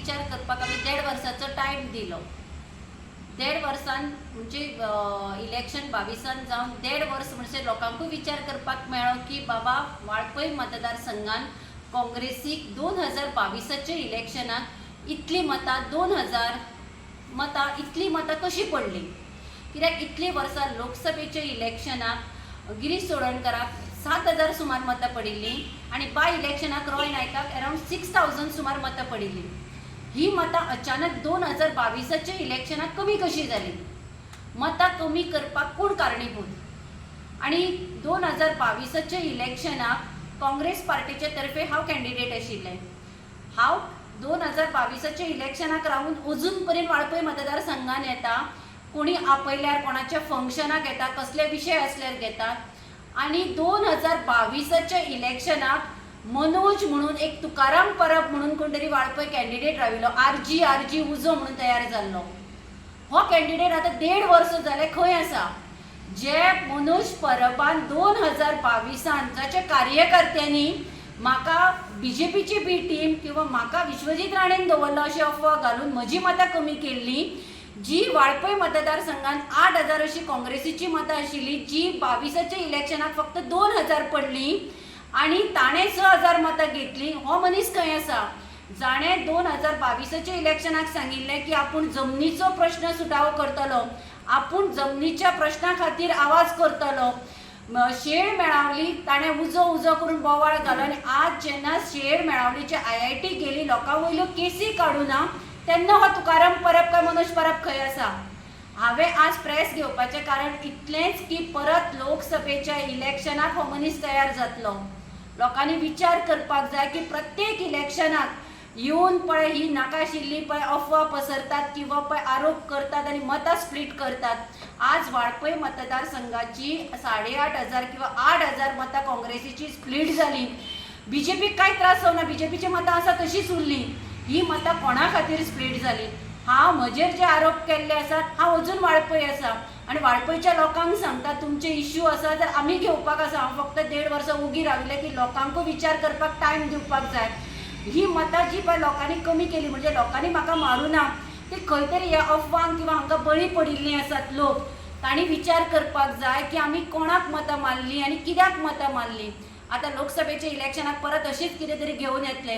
विचार करपाक आमी 1.5 वर्साचो टायम दिलो. 1.5 वर्सान म्हणजे इलेक्शन 22 जावन 1.5 वर्स म्हणजे लोकांकूय विचार करपाक मेळ्ळो की बाबा वाळपय मतदारसंघान काँग्रेसीक 2022च्या इलेक्शनाक इतली मतां 2000 मतां इतली मतां कशी पडली, कित्याक इतली वर्सां लोकसभेच्या इलेक्शनाक गिरीश चोडणकराक 7,000 सुमार मतां पडिल्लीं आनी बाय इलेक्शनाक रॉय नायकाक अरावंड 6,000 सुमार मतां पडिल्लीं. ही मतां अचानक 2022च्या इलेक्शनाक कमी कशी जाली? मतां कमी करपाक कोण कारणीभूत? आणि 2022च्या इलेक्शनाक काँग्रेस पार्टीचे तर्फे हांव कॅन्डिडेट आशिल्लें. हांव 2022च्या इलेक्शनाक रावून अजून पर्यंत वाळपय मतदारसंघान येता, कोणी आपयल्यार कोणाच्या फंक्शनाक येता, कसले विशय असल्यार घेतात. आणि 2022च्या इलेक्शनाक मनोज म्हणून एक तुकाराम परब म्हणून कोण तरी वाळपय कॅन्डिडेट राविल्लो, आरजी उजो म्हणून तयार जाल्लो. हो कॅन्डिडेट आता 1.5 वर्स जाले खंय आसा? जे मनोज परबान 2022 जाच्या कार्यकर्त्यांनी म्हाका बीजेपीची बी टीम किंवा म्हाका विश्वजीत राणेन दवरलो अशी अफवा घालून म्हजी मतां कमी केल्ली, जी वाळपय मतदारसंघान 8,000 अशी काँग्रेसीची मतां आशिल्ली, जी 22च्या इलेक्शनाक फक्त 2,000 पडली आणि ताणें 6,000 मतां घेतली. हो मनीस खंय आसा? जाणें 2022च्या इलेक्शनाक सांगिल्लें की आपूण जमनीचो प्रश्न सुटावो करतलो, आपूण जमनीच्या प्रश्ना खातीर आवाज करतलो. शेळ मेळावली ताणें उजो करून बोवाळ घालो आनी आज जेन्ना शेळ मेळावलीच्या IIT गेली, लोकां वयल्यो केसी काडूना, तेन्ना हो तुकाराम परब काय मनोज परब खंय आसा? हांवें आज प्रेस घेवपाचें कारण इतलेंच की परत लोकसभेच्या इलेक्शनाक हो मनीस तयार जातलो. लोकांनी विचार करपाक जाय की प्रत्येक इलेक्शनाक येवन पळय ही नाकाशिल्ली पळय अफवा पसरतात किंवा पळय आरोप करतात आणि मतां स्प्लिट करतात. आज वाळपय मतदारसंघाची 8,500 किंवा 8,000 मतां काँग्रेसीची स्प्लिट जाली. बीजेपीक कांय त्रास जावना, बीजेपीची मतां आसा तशीच उरली. ही मतां कोणा खातीर स्प्लिट जाली? हांव म्हजेर जे आरोप केल्ले आसात, हांव अजून वाळपय आसा आनी वाळपयच्या लोकांक सांगता, तुमचे इश्यू आसा तर आमी घेवपाक आसा. हांव फक्त 1.5 वर्सां उगी राविल्लें की लोकांकूय विचार करपाक टायम दिवपाक जाय. ही मतां जी पळय लोकांनी कमी केली, म्हणजे लोकांनी म्हाका मारूना, ती खंय तरी ह्या अफवांक किंवा हांकां बळी पडिल्लीं आसात लोक. तांणी विचार करपाक जाय की आमी कोणाक मतां मारलीं आनी कित्याक मतां मारलीं. आतां लोकसभेच्या इलेक्शनाक परत अशीच कितें तरी घेवन येतले.